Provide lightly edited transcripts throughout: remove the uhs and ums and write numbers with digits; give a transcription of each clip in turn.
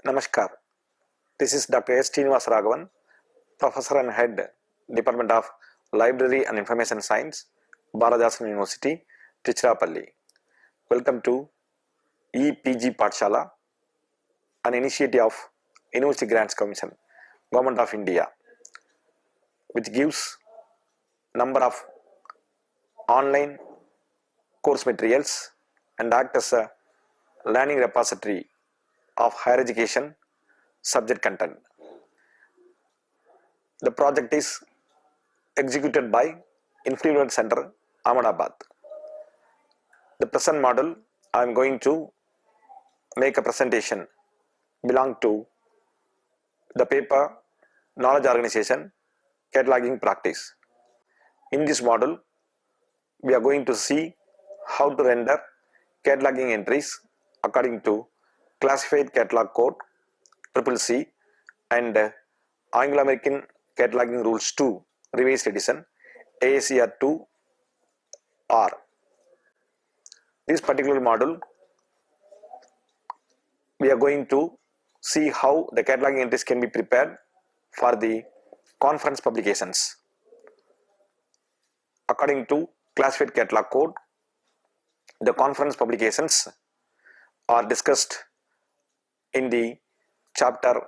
Namaskar. This is Dr. S. Srinivas Raghavan, Professor and Head, Department of Library and Information Science, Bharathasan University, Tiruchirappalli. Welcome to EPG Pathshala, an initiative of University Grants Commission, Government of India, which gives number of online course materials and act as a learning repository of higher education subject content. The project is executed by Influence Center, Ahmedabad. The present model I am going to make a presentation belong to the paper Knowledge Organization Cataloging Practice. In this model, we are going to see how to render cataloging entries according to Classified Catalog Code CCC and Anglo-American Cataloging Rules 2 Revised Edition AACR-2 R. This particular model, we are going to see how the cataloging entries can be prepared for the conference publications. According to Classified Catalog Code, the conference publications are discussed in the chapter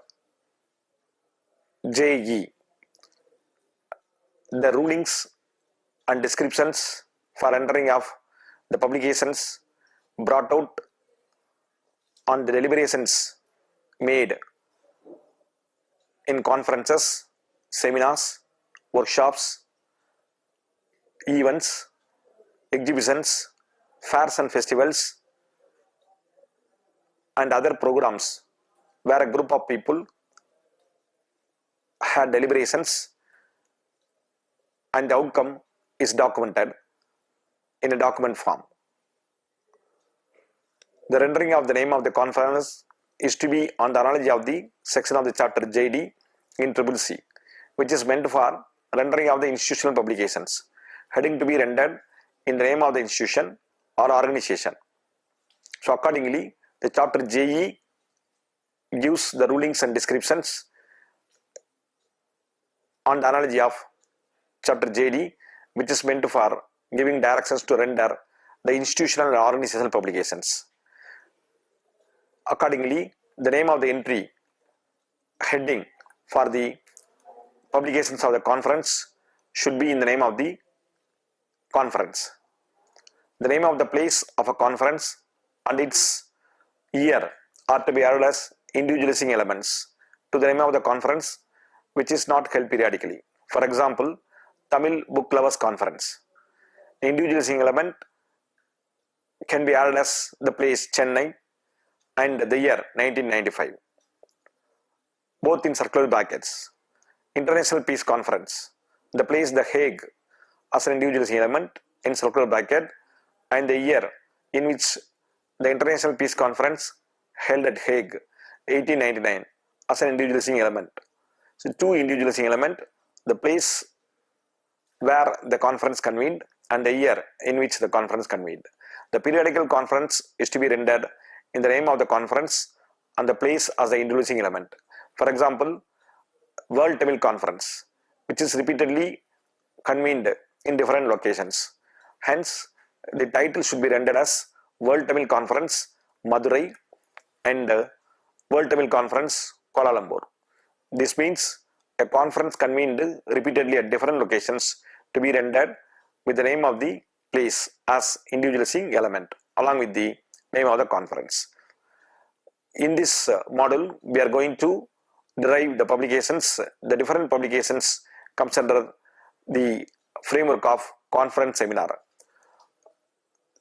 JE. The rulings and descriptions for rendering of the publications brought out on the deliberations made in conferences, seminars, workshops, events, exhibitions, fairs and festivals, and other programs where a group of people had deliberations and the outcome is documented in a document form. The rendering of the name of the conference is to be on the analogy of the section of the chapter JD in CCC, which is meant for rendering of the institutional publications, heading to be rendered in the name of the institution or organization. So accordingly, the chapter JE gives the rulings and descriptions on the analogy of chapter JD, which is meant for giving directions to render the institutional and organizational publications. Accordingly, the name of the entry heading for the publications of the conference should be in the name of the conference. The name of the place of a conference and its year are to be added as individualizing elements to the name of the conference, which is not held periodically. For example, Tamil Book Lovers Conference. The individualizing element can be added as the place Chennai and the year 1995, both in circular brackets. International Peace Conference. The place The Hague as an individualizing element in circular bracket and the year in which the International Peace Conference held at Hague 1899 as an individualizing element. So two individualizing element, the place where the conference convened and the year in which the conference convened. The periodical conference is to be rendered in the name of the conference and the place as the individualizing element. For example, World Tamil Conference, which is repeatedly convened in different locations. Hence, the title should be rendered as World Tamil Conference Madurai and World Tamil Conference Kuala Lumpur. This means a conference convened repeatedly at different locations to be rendered with the name of the place as individualizing element along with the name of the conference. In this model, we are going to derive the publications. The different publications comes under the framework of conference seminar.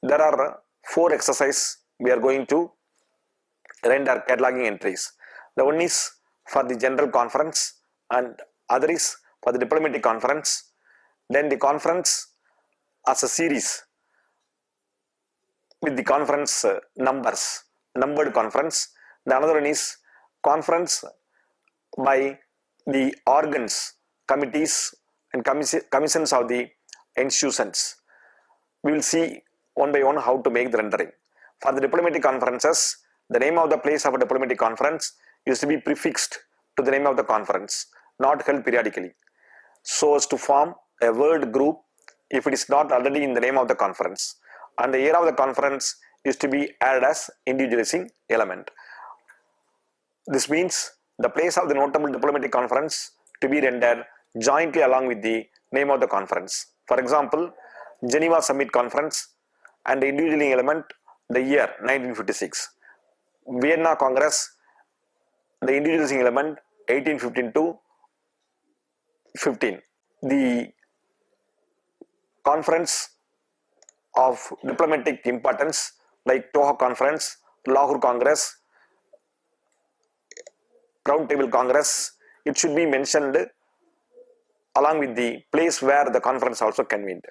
There are 4 exercises we are going to render cataloging entries. The one is for the general conference and other is for the diplomatic conference. Then the conference as a series with the conference numbers, numbered conference. The another one is conference by the organs, committees and commissions of the institutions. We will see one by one how to make the rendering. For the diplomatic conferences, the name of the place of a diplomatic conference is to be prefixed to the name of the conference, not held periodically, so as to form a word group if it is not already in the name of the conference, and the year of the conference is to be added as individualizing element. This means the place of the notable diplomatic conference to be rendered jointly along with the name of the conference. For example, Geneva Summit Conference and the individualizing element the year 1956. Vienna Congress, the individualizing element 1815 to 15. The conference of diplomatic importance like Doha Conference, Lahore Congress, Round Table Congress, it should be mentioned along with the place where the conference also convened.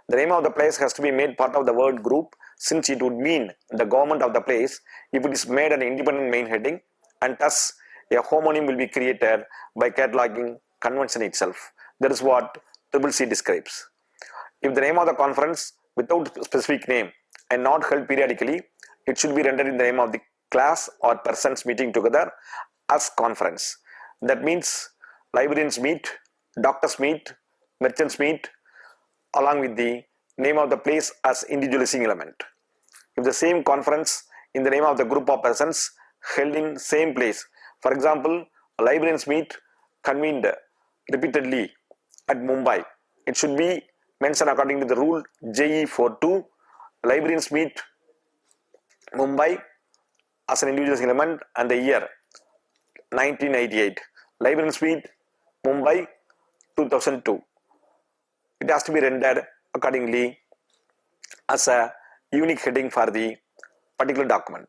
The name of the place has to be made part of the word group, since it would mean the government of the place if it is made an independent main heading, and thus a homonym will be created by cataloging convention itself. That is what CCC describes. If the name of the conference without specific name and not held periodically, it should be rendered in the name of the class or persons meeting together as conference. That means librarians meet, doctors meet, merchants meet, along with the name of the place as individualizing element. If the same conference in the name of the group of persons held in same place, for example, librarians meet convened repeatedly at Mumbai, it should be mentioned according to the rule JE42, librarians meet Mumbai as an individualizing element and the year 1988, librarians meet Mumbai 2002. It has to be rendered accordingly as a unique heading for the particular document.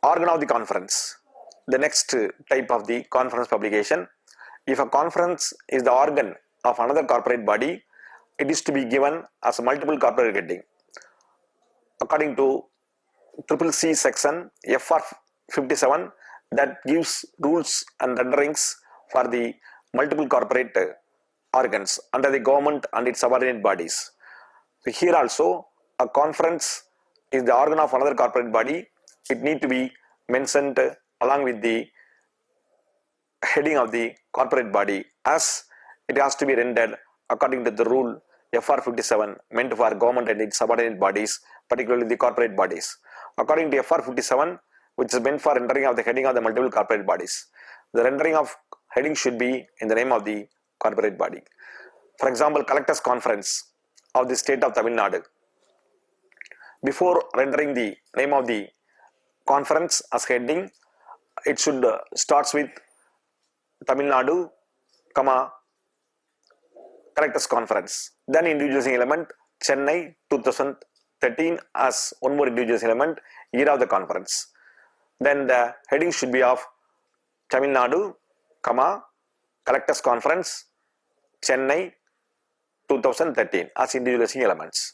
Organ of the conference. The next type of the conference publication. If a conference is the organ of another corporate body, it is to be given as a multiple corporate heading. According to CCC section FR 57, that gives rules and renderings for the multiple corporate organs under the government and its subordinate bodies. So here also a conference is the organ of another corporate body. It need to be mentioned along with the heading of the corporate body, as it has to be rendered according to the rule FR 57 meant for government and its subordinate bodies, particularly the corporate bodies. According to FR 57, which is meant for rendering of the heading of the multiple corporate bodies, the rendering of heading should be in the name of the corporate body. For example, Collectors Conference of the state of Tamil Nadu. Before rendering the name of the conference as heading, it should starts with Tamil Nadu, Collectors Conference. Then individualizing element Chennai 2013 as one more individualizing element, year of the conference. Then the heading should be of Tamil Nadu, Collectors Conference, Chennai 2013 as individualizing elements.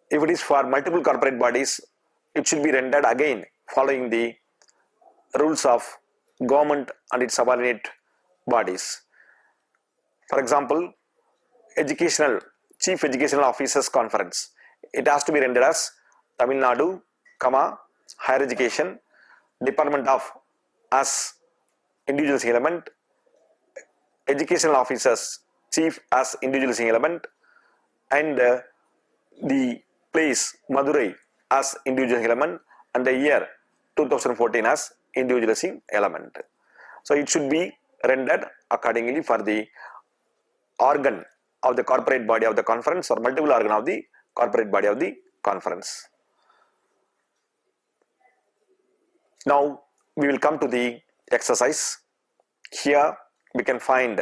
If it is for multiple corporate bodies, it should be rendered again following the rules of government and its subordinate bodies. For example, Chief Educational Officers Conference. It has to be rendered as Tamil Nadu, Higher Education, Department of as individualizing element, Educational Officers Chief as individualizing element, and the place Madurai as individualizing element, and the year 2014 as individualizing element. So it should be rendered accordingly for the organ of the corporate body of the conference or multiple organ of the corporate body of the conference. Now we will come to the exercise. Here we can find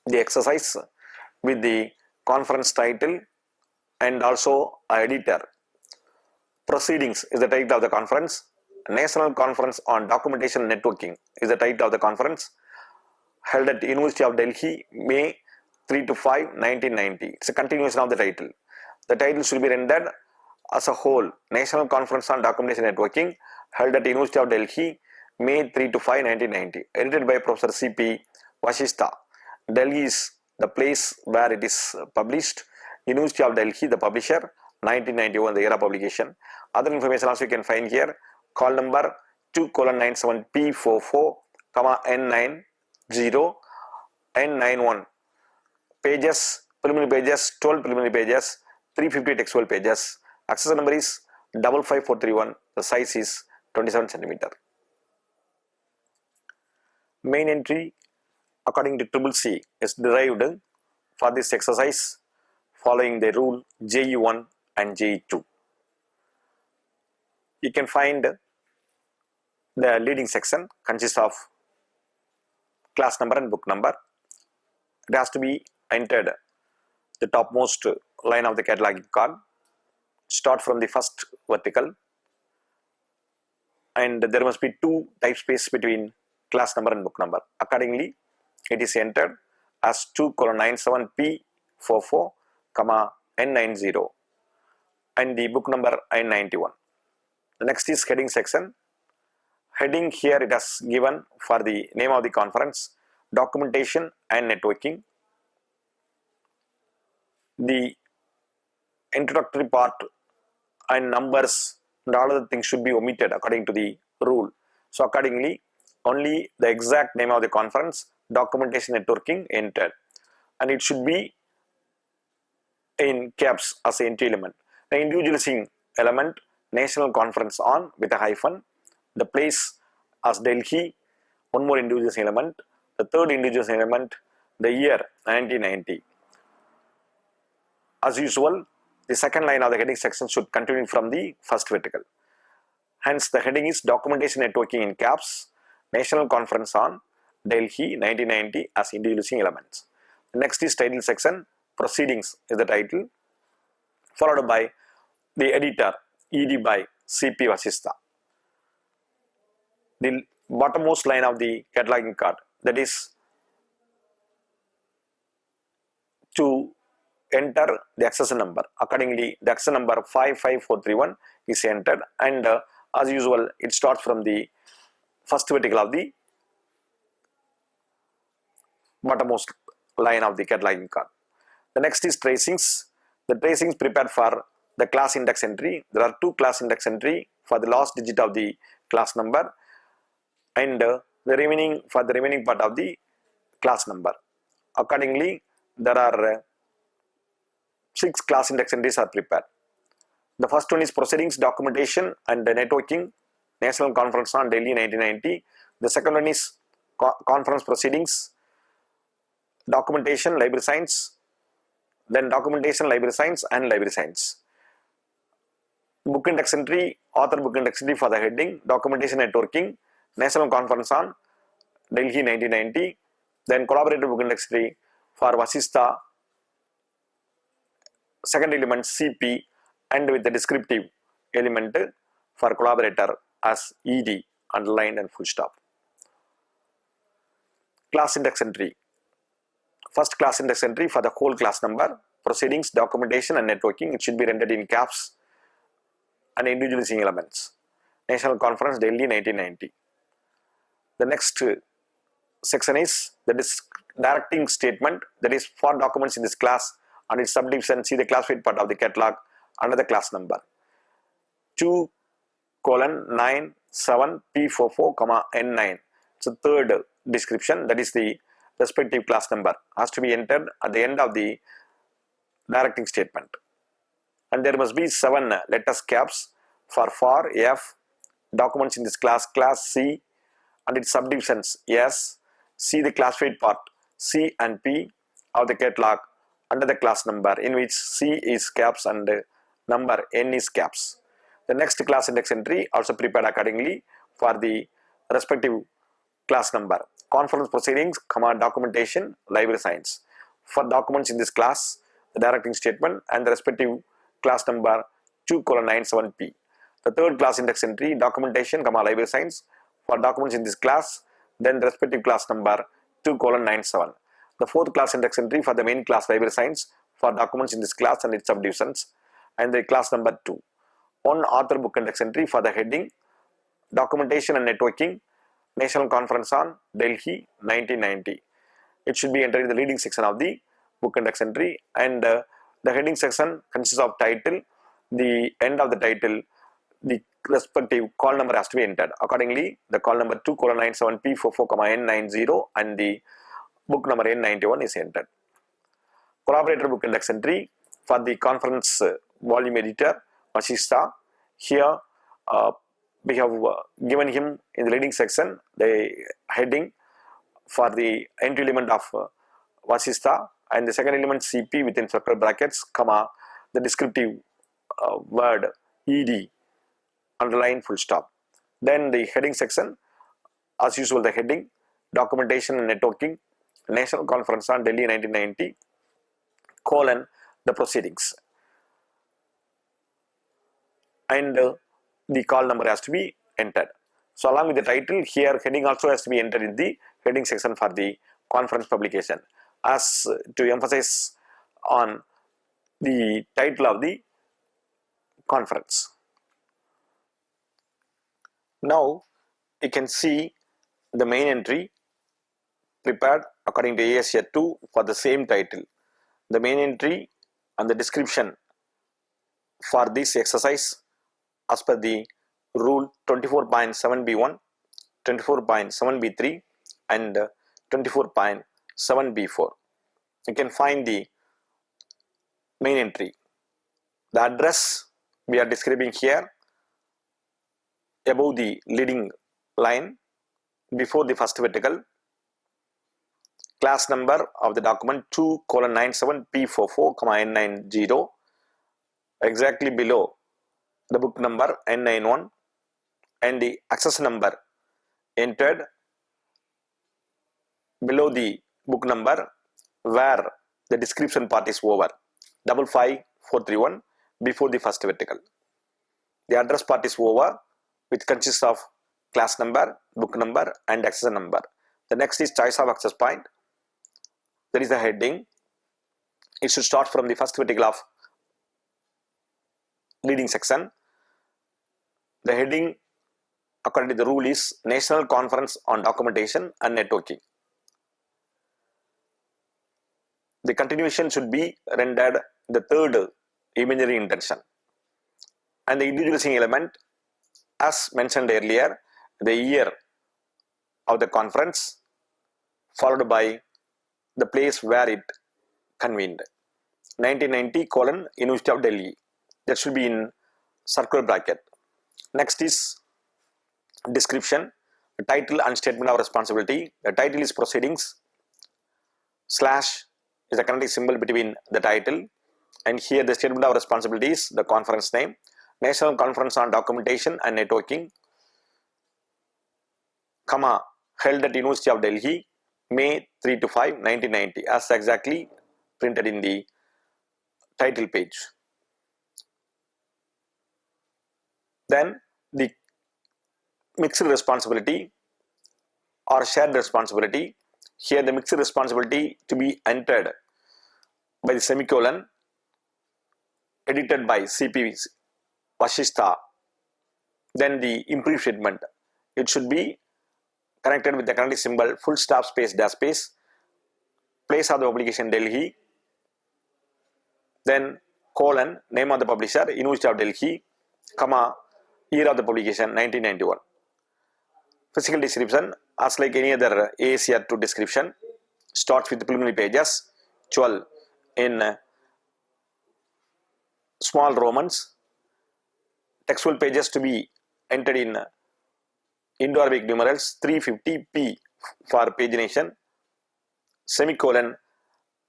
the exercise with the conference title and also a editor. Proceedings is the title of the conference. National Conference on Documentation Networking is the title of the conference, held at University of Delhi, May 3 to 5, 1990. It's a continuation of the title. The title should be rendered as a whole. National Conference on Documentation Networking, held at University of Delhi, May 3 to 5, 1990. Edited by Professor C.P. Vashishta. Delhi is the place where it is published. University of Delhi, the publisher, 1991, the year of publication. Other information also you can find here. call number 2:97P44, N90, N91 pages, preliminary pages, 12 preliminary pages, 350 textual pages. Access number is 55431. The size is 27 centimeter. Main entry according to CCC is derived for this exercise following the rule JE1 and JE2. You can find the leading section consists of class number and book number. It has to be entered the topmost line of the cataloging card. Start from the first vertical, and there must be 2 type space between class number and book number. Accordingly, it is entered as 2:97P44, N90, and the book number N91. The next is heading section. Heading here it has given for the name of the conference, documentation and networking. The introductory part and numbers and all other things should be omitted according to the rule. So accordingly, only the exact name of the conference, documentation, networking entered, and it should be in caps as an entry element. The individualizing element, national conference on with a hyphen, the place as Delhi, one more individualizing element, the third individualizing element, the year 1990. As usual, the second line of the heading section should continue from the first vertical. Hence, the heading is documentation networking in caps, national conference on Delhi 1990 as individualizing elements. The next is title section, proceedings is the title, followed by the editor, ED by CP Vasistha. The bottommost line of the cataloging card, that is to enter the accession number. Accordingly, the accession number 55431 is entered, and as usual, it starts from the first vertical of the bottommost line of the cataloging card. The next is tracings. The tracings prepared for the class index entry. There are 2 class index entry for the last digit of the class number, and the remaining for the remaining part of the class number. Accordingly, there are 6 class index entries are prepared. The first one is proceedings, documentation and networking, national conference on Delhi 1990. The second one is conference proceedings, documentation, library science, then documentation, library science and library science. Book index entry, author book index entry for the heading, documentation, networking, national conference on Delhi 1990, then collaborator book index entry for Vasistha, second element CP, and with the descriptive element for collaborator as ED, underlined and full stop. Class index entry. First class index entry for the whole class number, proceedings, documentation and networking. It should be rendered in caps and individualizing elements. National Conference Delhi 1990. The next section is the directing statement, that is for documents in this class and its subdivision. See the classified part of the catalog under the class number 2:97P44, N9. So third description, that is the respective class number, has to be entered at the end of the directing statement, and there must be 7 letters caps for F, documents in this class, class C and its subdivisions S. See the classified part C and P of the catalog under the class number, in which C is caps and number N is caps. The next class index entry also prepared accordingly for the respective class number. Conference proceedings, documentation, library science. For documents in this class, the directing statement and the respective class number 2:97P. The third class index entry, documentation, library science. For documents in this class, then the respective class number 2:97. The fourth class index entry for the main class, library science, for documents in this class and its subdivisions, and the class number 2. One author book index entry for the heading, documentation and networking, national conference on Delhi 1990. It should be entered in the leading section of the book index entry, and the heading section consists of title, the end of the title the respective call number has to be entered. Accordingly, the call number 2:97P44, and the book number N91 is entered. Collaborator book index entry for the conference volume editor Vasistha. Here we have given him in the leading section the heading for the entry element of Vasistha, and the second element CP within circle brackets, comma, the descriptive word ED underline full stop. Then the heading section, as usual, the heading documentation and networking, National Conference on Delhi 1990, colon, the proceedings, and the call number has to be entered. So along with the title, here heading also has to be entered in the heading section for the conference publication, as to emphasize on the title of the conference. Now you can see the main entry prepared according to AACR-2 for the same title. The main entry and the description for this exercise as per the rule 24.7b1, 24.7b3 and 24.7b4. You can find the main entry. The address we are describing here above the leading line before the first vertical, class number of the document 2:97P44, exactly below the book number N91, and the access number entered below the book number where the description part is over, 55431 before the first vertical. The address part is over, which consists of class number, book number and access number. The next is choice of access point. There is a heading. It should start from the first vertical of leading section. The heading according to the rule is National Conference on Documentation and Networking. The continuation should be rendered the third imaginary intention, and the individualizing element, as mentioned earlier, the year of the conference followed by the place where it convened, 1990 : University of Delhi. That should be in circular bracket. Next is description, the title and statement of responsibility. The title is proceedings, slash is the connecting symbol between the title, and here the statement of responsibility is the conference name, National Conference on Documentation and Networking, comma, held at University of Delhi, May 3 to 5, 1990, as exactly printed in the title page. Then the mixed responsibility or shared responsibility. Here the mixed responsibility to be entered by the semicolon, edited by CP Vasistha. Then the improved statement, it should be connected with the connecting symbol full stop space dash space, place of the publication Delhi, then colon, name of the publisher University of Delhi, comma, year of the publication 1991. Physical description, as like any other AACR-2 description, starts with the preliminary pages, 12 in small Romans, textual pages to be entered in Indo-Arabic numerals, 350p for pagination, semicolon,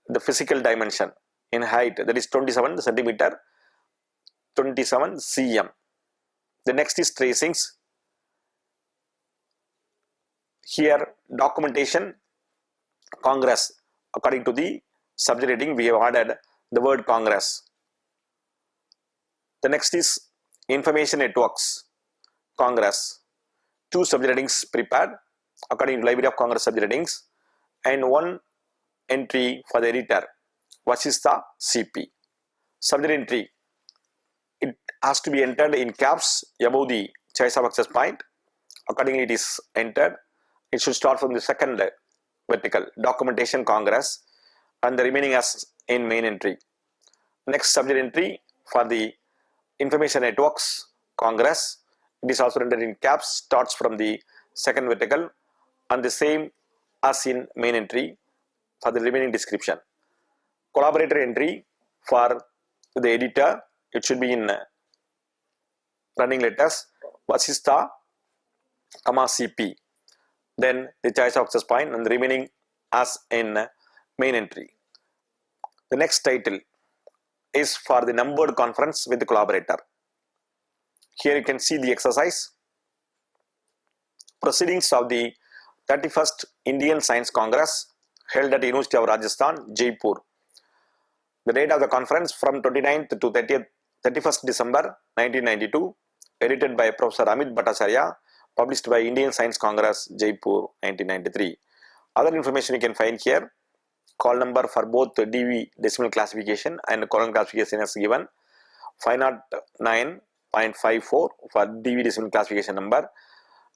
the physical dimension in height, that is 27 centimeter, 27 cm. The next is tracings. Here documentation, Congress, according to the subject heading we have added the word Congress. The next is information networks, Congress. Two subject headings prepared according to Library of Congress subject headings, and one entry for the editor, Vasistha CP. Subject entry, it has to be entered in caps above the choice of access point. Accordingly it is entered. It should start from the second vertical, documentation Congress, and the remaining as in main entry. Next subject entry for the information networks, Congress. It is also rendered in caps, starts from the second vertical, and the same as in main entry for the remaining description. Collaborator entry for the editor, it should be in running letters, Vasistha, CP. Then the choice of access point and the remaining as in main entry. The next title is for the numbered conference with the collaborator. Here you can see the exercise. Proceedings of the 31st Indian Science Congress held at University of Rajasthan, Jaipur. The date of the conference from 29th to 31st December 1992, edited by Professor Amit Bhattacharya, published by Indian Science Congress, Jaipur, 1993. Other information you can find here. Call number for both DV decimal classification and column classification is given 509.54 for DV decimal classification number,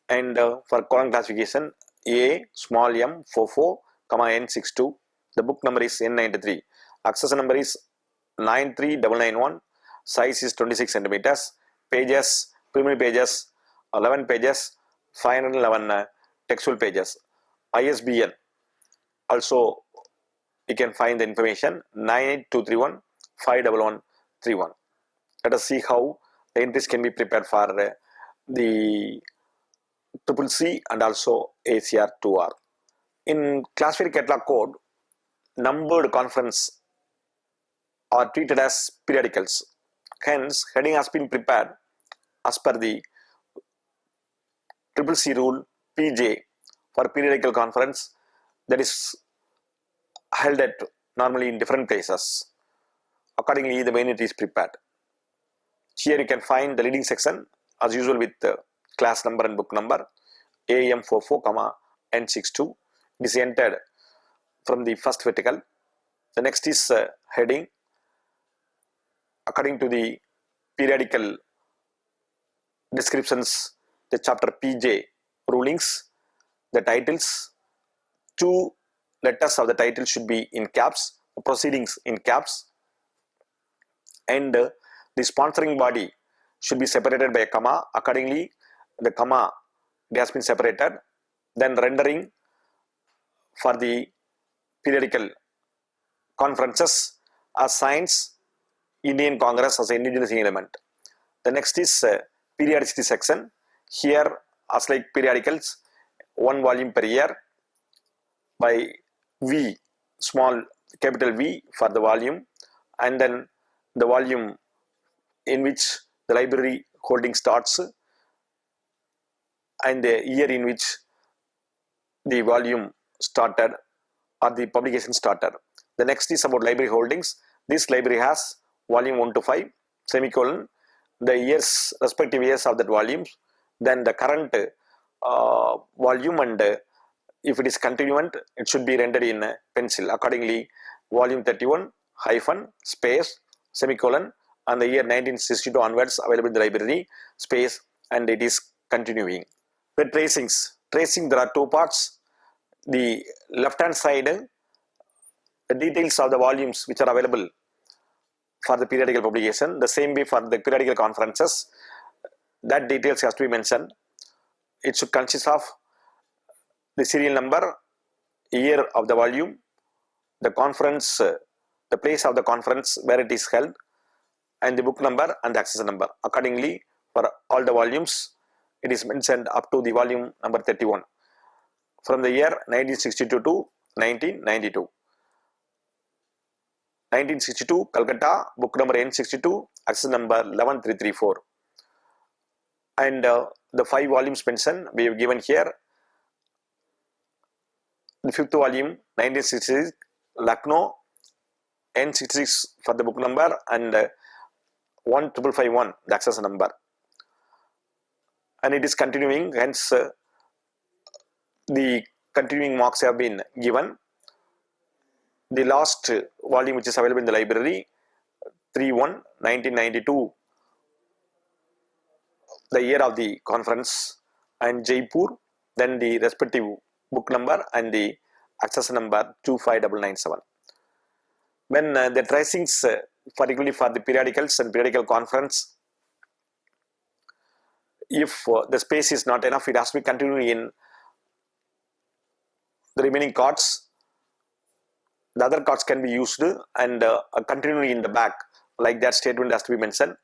and for column classification A small m 44, N62. The book number is N93. Access number is 93991. Size is 26 centimeters. Pages, preliminary pages 11 pages, 511 textual pages. ISBN also you can find the information 98231 51131. Let us see how the entries can be prepared for the CCC and also AACR-2. In classified catalog code, numbered conference are treated as periodicals. Hence, heading has been prepared as per the CCC rule PJ for periodical conference that is held at normally in different places. Accordingly, the main entry is prepared. Here you can find the leading section as usual with the class number and book number AM44, N62. It is entered from the first vertical. The next is heading. According to the periodical descriptions, the chapter PJ rulings, the titles, 2 letters of the title should be in caps, proceedings in caps, and the sponsoring body should be separated by a comma. Accordingly, the comma has been separated. Then rendering for the periodical conferences as Science Indian Congress as an indigenous element. The next is periodicity section. Here, as like periodicals, 1 volume per year by V, small capital V for the volume, and then the volume in which the library holding starts and the year in which the volume started or the publication started. The next is about library holdings. This library has volume 1 to 5, semicolon, the years, respective years of that volumes, then the current volume, and if it is continuant, it should be rendered in pencil. Accordingly, volume 31 hyphen space semicolon and the year 1962 onwards available in the library space, and it is continuing. The tracings. Tracing, there are 2 parts. The left hand side, the details of the volumes which are available for the periodical publication. The same way for the periodical conferences, that details has to be mentioned. It should consist of the serial number, year of the volume, the conference, the place of the conference where it is held, and the book number and the access number. Accordingly, for all the volumes, it is mentioned up to the volume number 31 from the year 1962 to 1992. 1962 Calcutta, book number N62, access number 11334, and the 5 volumes mentioned we have given here. The 5th volume 1966 Lucknow, N66 for the book number and 15551 the access number, and it is continuing. Hence the continuing marks have been given. The last volume which is available in the library 3/1/1992, the year of the conference, and Jaipur, then the respective book number and the access number 25997. When the tracings, particularly for the periodicals and periodical conference, if the space is not enough, it has to be continued in the remaining cards. The other cards can be used and continued in the back, like that statement has to be mentioned.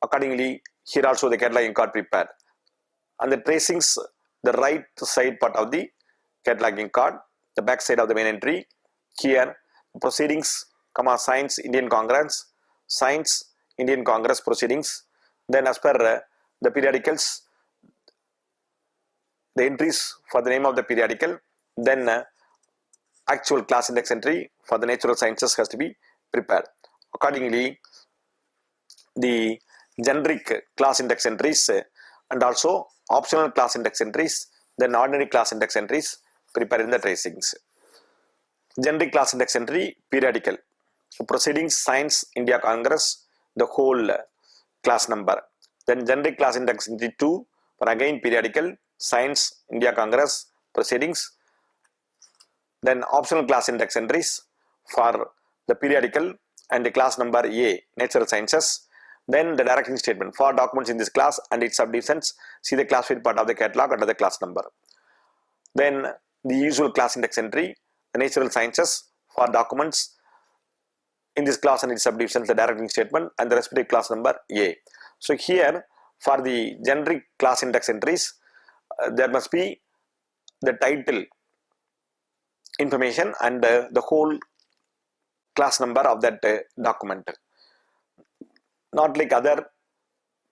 Accordingly, here also the cataloging card prepared. And the tracings, the right side part of the cataloging card, the back side of the main entry. Here, proceedings, Science Indian Congress, Science Indian Congress proceedings. Then as per the periodicals, the entries for the name of the periodical. Then actual class index entry for the natural sciences has to be prepared. Accordingly, the generic class index entries and also optional class index entries, then ordinary class index entries prepared in the tracings. Generic class index entry, periodical. Proceedings, Science India Congress, the whole class number. Then generic class index entry 2 for again periodical, Science India Congress proceedings. Then optional class index entries for the periodical and the class number A, natural sciences. Then the directing statement for documents in this class and its subdivisions, see the classified part of the catalog under the class number. Then the usual class index entry, the natural sciences for documents in this class and its subdivisions, the directing statement and the respective class number A. So here for the generic class index entries, there must be the title information and the whole class number of that document. Not like other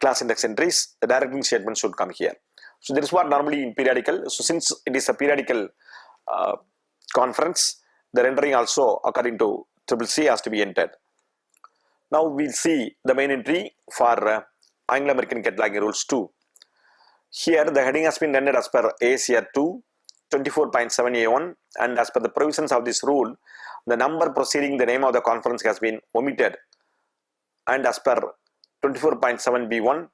class index entries, the directing statement should come here. So this is what normally in periodical. So since it is a periodical conference, the rendering also according to CCC has to be entered. Now we'll see the main entry for Anglo-American Cataloging Rules 2. Here the heading has been rendered as per AACR-2 24.7A1, and as per the provisions of this rule, the number preceding the name of the conference has been omitted, and as per 24.7B1,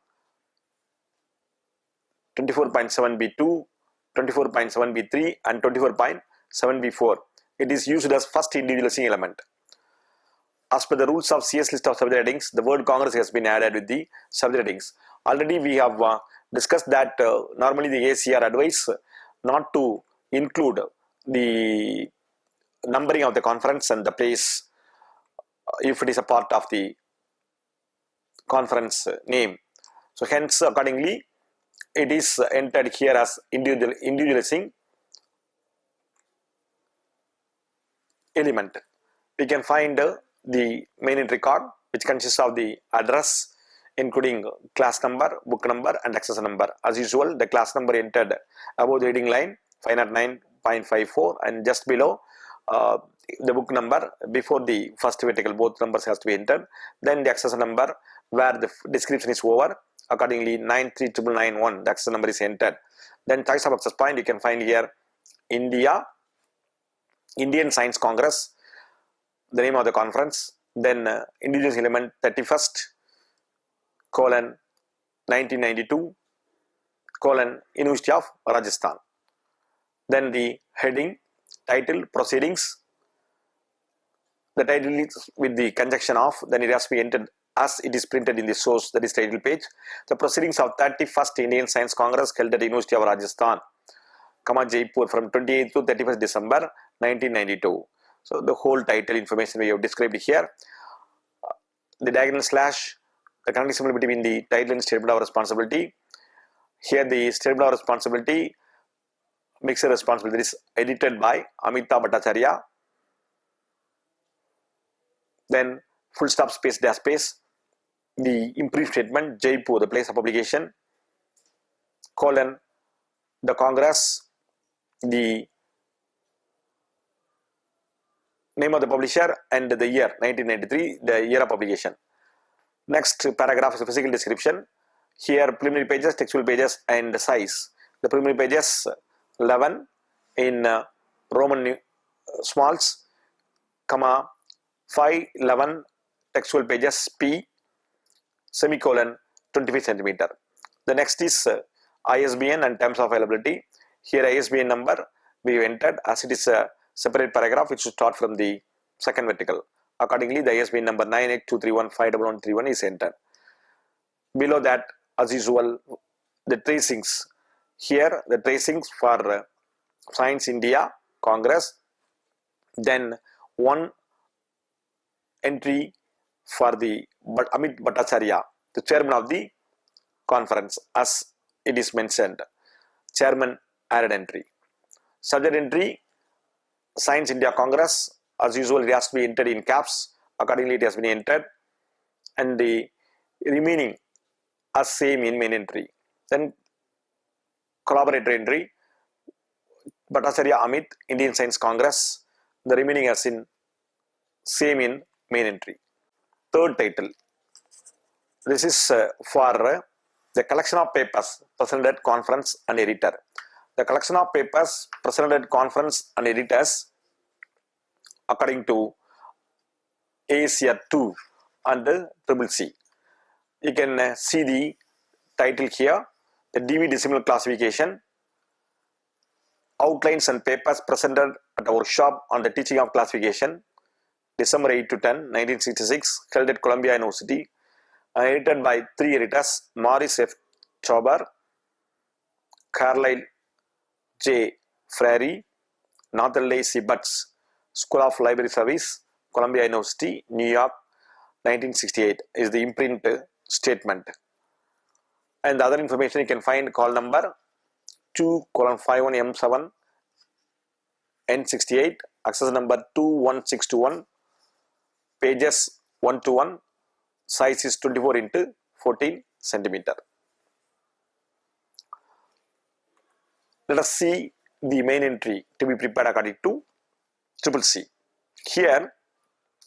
24.7B2, 24.7B3 and 24.7B4, it is used as first individualizing element. As per the rules of CS list of subject headings, the word Congress has been added with the subject headings. Already we have discussed that normally the AACR advise not to include the numbering of the conference and the place if it is a part of the conference name. So hence accordingly it is entered here as individualizing element. We can find the main entry card, which consists of the address including class number, book number and accession number. As usual, the class number entered above the heading line 509.54 and just below the book number before the first vertical, both numbers has to be entered. Then the accession number where the description is over, accordingly 93991, the accession number is entered. Then choice of access point, you can find here Indian Science Congress, the name of the conference. Then indigenous element 31st colon 1992 colon University of Rajasthan. Then the heading, title, proceedings. The title is with the conjunction of, then it has to be entered as it is printed in the source, that is title page. The proceedings of 31st Indian Science Congress held at University of Rajasthan, Jaipur from 28th to 31st December 1992. So the whole title information we have described here. The diagonal slash, the connecting symbol between the title and statement of responsibility. Here the statement of responsibility, mixer responsibility, is edited by Amita Bhattacharya. Then full stop space dash space, the imprint statement Jaipur, the place of publication, colon, the Congress, the name of the publisher and the year 1993, the year of publication. Next paragraph is a physical description. Here preliminary pages, textual pages and size. The preliminary pages 11 in Roman smalls, comma 511 textual pages P, semicolon 25 centimeter. The next is ISBN and terms of availability. Here ISBN number we have entered, as it is a separate paragraph which should start from the second vertical. Accordingly, the ISBN number 982315131 is entered. Below that, as usual, the tracings. Here the tracings for Science India Congress, then one entry for the Amit Bhattacharya, the chairman of the conference, as it is mentioned. Chairman added entry. Subject entry, Science India Congress, as usual it has to be entered in caps, accordingly it has been entered, and the remaining as same in main entry. Then collaborator entry, Bhattacharya Amit, Indian Science Congress, the remaining as in same in main entry. Third title, this is for the collection of papers presented at conference and editor. The collection of papers presented at conference and editors according to AACR-2 and CCC. You can see the title here, the DV decimal classification, outlines and papers presented at a workshop on the teaching of classification, December 8 to 10, 1966, held at Columbia University, edited by three editors, Morris F. Chauber, Carlyle J. Frary, Nathan C. Butts, School of Library Service, Columbia University, New York, 1968 is the imprint statement. And the other information you can find call number 2:51M7 N68, access number 21621, pages 1 to 1, size is 24 into 14 centimeter. Let us see the main entry to be prepared according to CCC. Here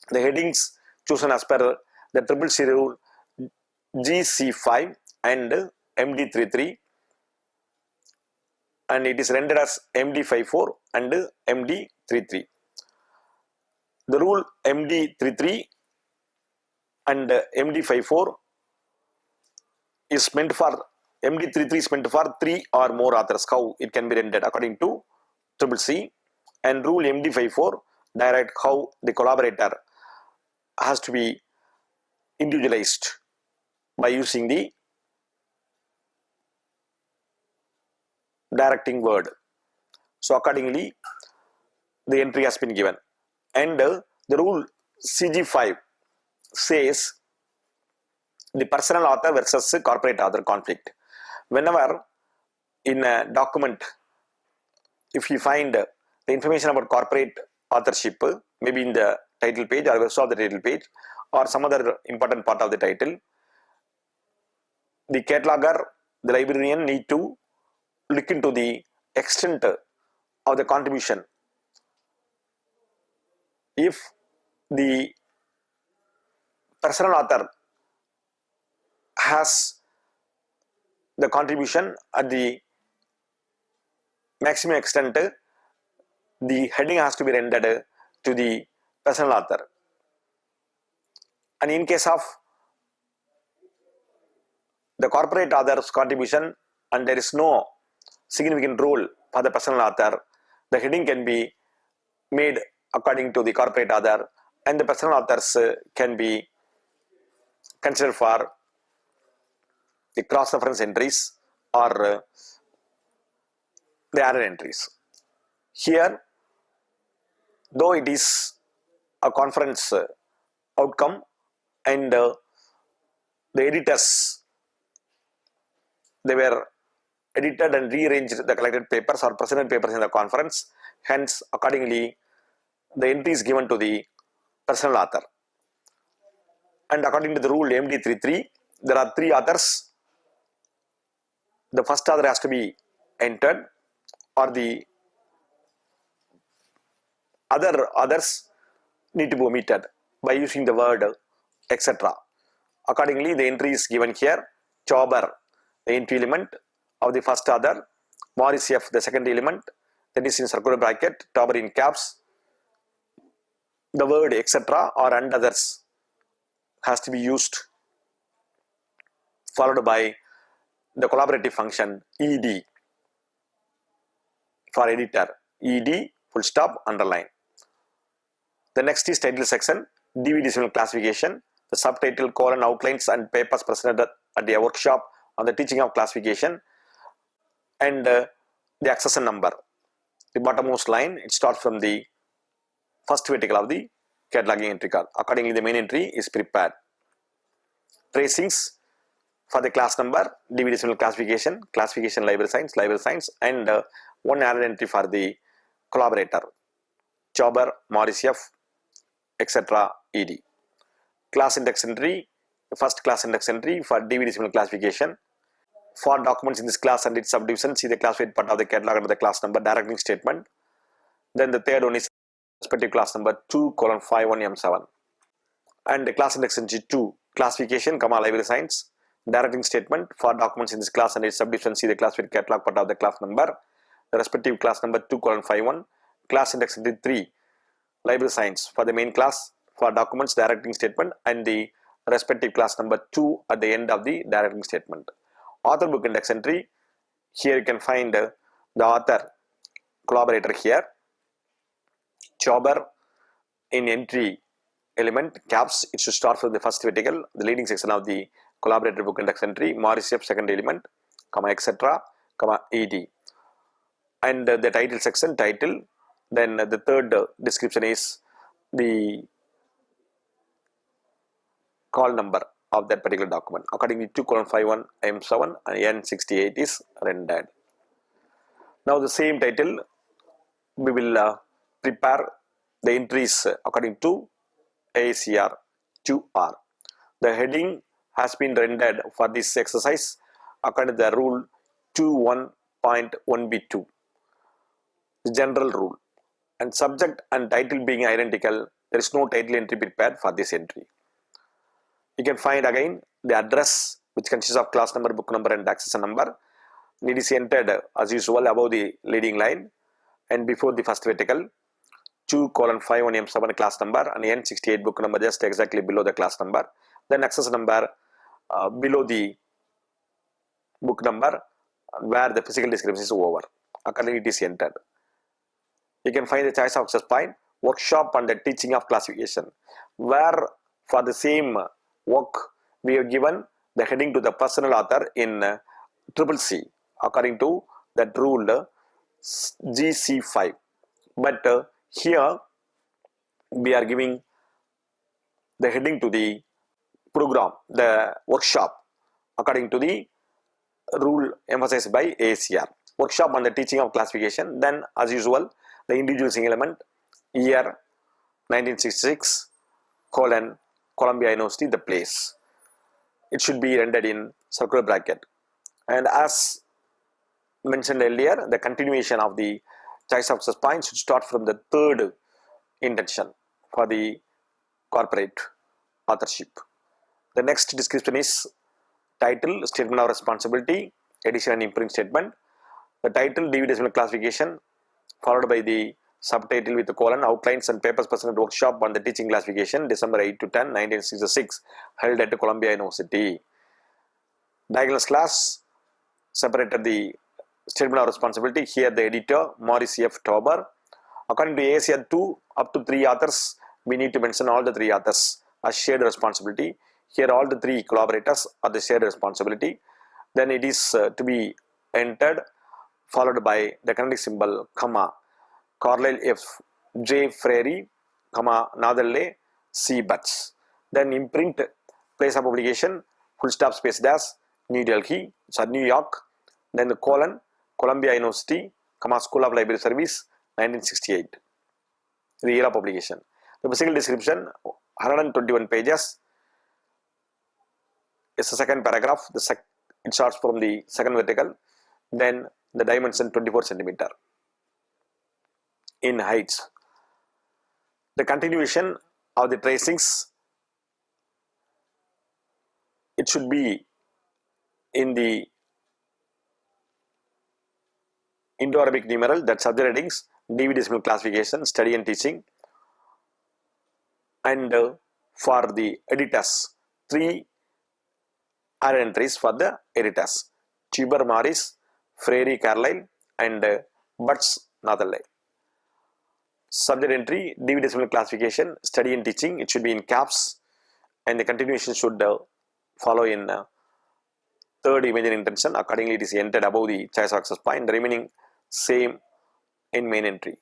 the headings chosen as per the CCC rule GC5 and MD33, and it is rendered as MD54 and MD33. The rule MD33 and MD54 is meant for, MD33 is meant for 3 or more authors, how it can be rendered according to CCC, and rule MD54 direct how the collaborator has to be individualized by using the directing word. So accordingly the entry has been given, and the rule CG5 says the personal author versus corporate author conflict. Whenever in a document, if you find the information about corporate authorship, maybe in the title page or verso of the title page or some other important part of the title, the cataloger, the librarian need to look into the extent of the contribution. If the personal author has the contribution at the maximum extent, the heading has to be rendered to the personal author. And in case of the corporate author's contribution and there is no significant role for the personal author, the heading can be made according to the corporate author, and the personal authors can be considered for the cross-reference entries or the error entries. Here, though it is a conference outcome and the editors, they were edited and rearranged the collected papers or presented papers in the conference, hence accordingly the entry is given to the personal author. And according to the rule MD33, there are 3 authors. The first author has to be entered, or the other others need to be omitted by using the word etc. Accordingly, the entry is given here. Chauber, the entry element of the first author, Morris F, the second element, that is in circular bracket, Chauber in caps. The word etc. or and others has to be used, followed by the collaborative function ed for editor, ed full stop underline. The next is title section, DV decimal classification, the subtitle, colon, outlines and papers presented at the workshop on the teaching of classification, and the accession number. The bottommost line, it starts from the first vertical of the cataloging entry card. Accordingly, the main entry is prepared. Tracings for the class number, DV decimal classification, classification library science, and one added entry for the collaborator, Chauber, Morris F, etc. ed. Class index entry, the first class index entry for DV decimal classification. For documents in this class and its subdivision, see the classified part of the catalog under the class number directing statement. Then the third one is respective class number 2:51M7. And the class index entry 2, classification, library science, directing statement. For documents in this class and its subdivision, see the classified catalog part of the class number, the respective class number 2:51. Class index entry 3, library science, for the main class, for documents, directing statement, and the respective class number 2 at the end of the directing statement. Author book index entry, here you can find the author collaborator here, Chauber in entry element caps, it should start from the first vertical, the leading section of the collaborator book index entry, Morris F second element, etc., ed. And the title section, title, then the third description is the call number of that particular document. Accordingly, 2:51M7 and N68 is rendered. Now the same title, we will prepare the entries according to AACR-2R. The heading has been rendered for this exercise according to the rule 2.1.1b2, the general rule. And subject and title being identical, there is no title entry prepared for this entry. You can find again the address, which consists of class number, book number, and accession number. It is entered as usual above the leading line and before the first vertical, 2:51M7 class number and N68 book number just exactly below the class number. Then accession number below the book number where the physical description is over. Accordingly, it is entered. You can find the choice of access point, workshop on the teaching of classification, where for the same work we have given the heading to the personal author in CCC according to that rule GC5. But here we are giving the heading to the program, the workshop, according to the rule emphasized by AACR. Workshop on the teaching of classification. Then as usual, the individual single element, year 1966, Columbia University, the place. It should be rendered in circular bracket. And as mentioned earlier, the continuation of the choice of access point should start from the third intention for the corporate authorship. The next description is title, statement of responsibility, edition and imprint statement. The title, DV decimal classification, followed by the subtitle with the colon, outlines and papers presented workshop on the teaching classification, December 8 to 10, 1966, held at Columbia University. Diagnosis class separated the statement of responsibility. Here the editor, Morris F. Chauber. According to AACR-2, up to 3 authors, we need to mention all the 3 authors as shared responsibility. Here all the 3 collaborators are the shared responsibility. Then it is to be entered, followed by the kinetic symbol, Carlyle F. J. Frary, Nathalie C. Butts. Then imprint, place of publication, full stop space dash, New York. Then the colon, Columbia University, School of Library Service, 1968. The year of publication. The physical description, 121 pages. It's the second paragraph. It starts from the second vertical. Then the dimension 24 centimeter in heights. The continuation of the tracings, it should be in the Indo-Arabic numeral, that subject headings, DV decimal classification, study and teaching. And for the editors, 3 are entries for the editors, Chauber, Morris, Frary, Carlyle, and Butts, Nathalie. Subject entry, DV decimal classification, study and teaching, it should be in caps. and the continuation should follow in third imaginary intention. Accordingly, it is entered above the choice of access point, the remaining same in main entry.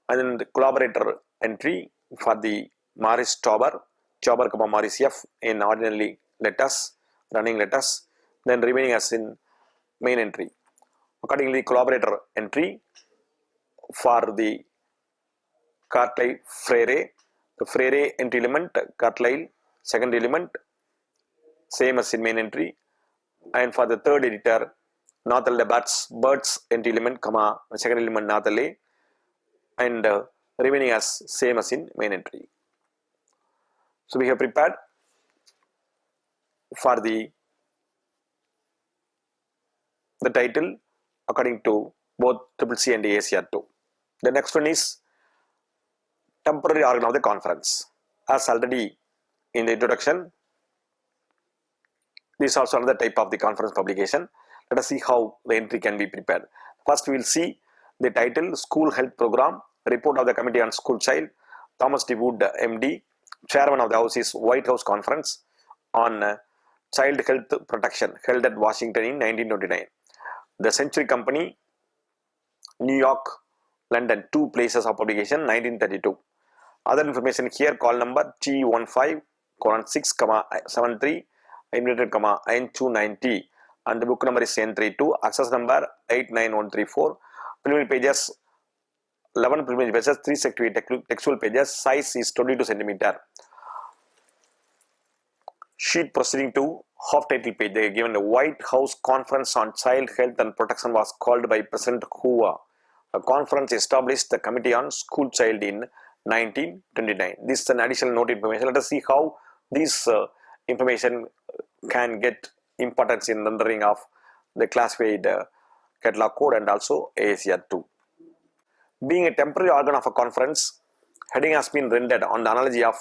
And then the collaborator entry for the Morris Tauber, Morris F in ordinary letters, running letters, then remaining as in main entry. Accordingly, collaborator entry for the Cartile Freire, the Freire entry element, Cartile second element, same as in main entry, and for the third editor, Nathal Birds entry element, comma, second element Nathale, and remaining as same as in main entry. So we have prepared for the title according to both CCC and AACR-2. The next one is temporary organ of the conference. As already in the introduction, this is also another type of the conference publication. Let us see how the entry can be prepared. First, we will see the title, School Health Program, Report of the Committee on School Child, Thomas D. Wood, MD, Chairman of the House is White House Conference on Child Health Protection, held at Washington in 1929. The Century Company, New York, London, 2 places of publication, 1932. Other information here, call number G15:6,73, emulated, N290, and the book number is N32, access number 89134, preliminary pages 11 preliminary pages, 368 textual pages, size is 22 cm. Sheet proceeding to half title page, they are given a White House Conference on Child Health and Protection was called by President Hoover. A conference established the Committee on School Child in 1929. This is an additional note information. Let us see how this information can get importance in rendering of the classified catalog code and also AACR-2. Being a temporary organ of a conference, heading has been rendered on the analogy of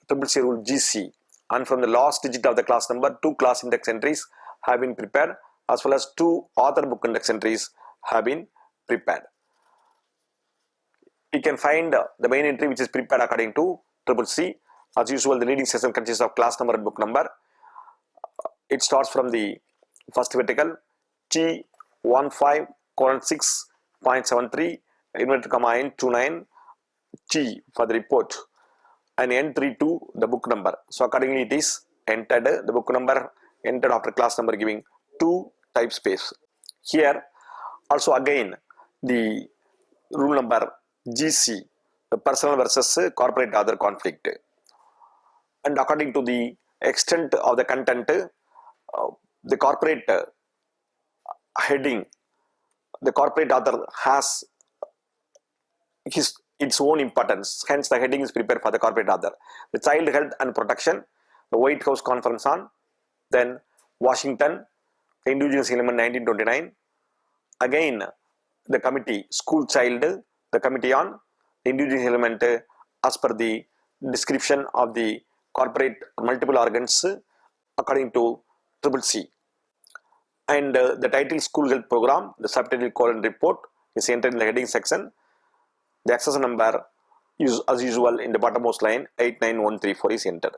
CCC rule GC, and from the last digit of the class number, 2 class index entries have been prepared, as well as 2 author book index entries have been prepared. You can find the main entry which is prepared according to CCC. As usual, the leading section consists of class number and book number. It starts from the first vertical, T15:6.73, inverted comma N29, T for the report, and N32 the book number. So accordingly it is entered, the book number entered after class number giving 2 type space. Here also again the rule number GC, the personal versus corporate author conflict, and according to the extent of the content, the corporate heading, the corporate author has its own importance, hence the heading is prepared for the corporate author. The Child Health and Protection, the White House Conference on, then Washington, the Indigenous Element 1929, again the committee, School Child, the committee on Indigenous Element as per the description of the corporate multiple organs according to CCC. And the title School Health Program, the subtitle colon report is entered in the heading section. The access number is as usual in the bottommost line 89134 is entered.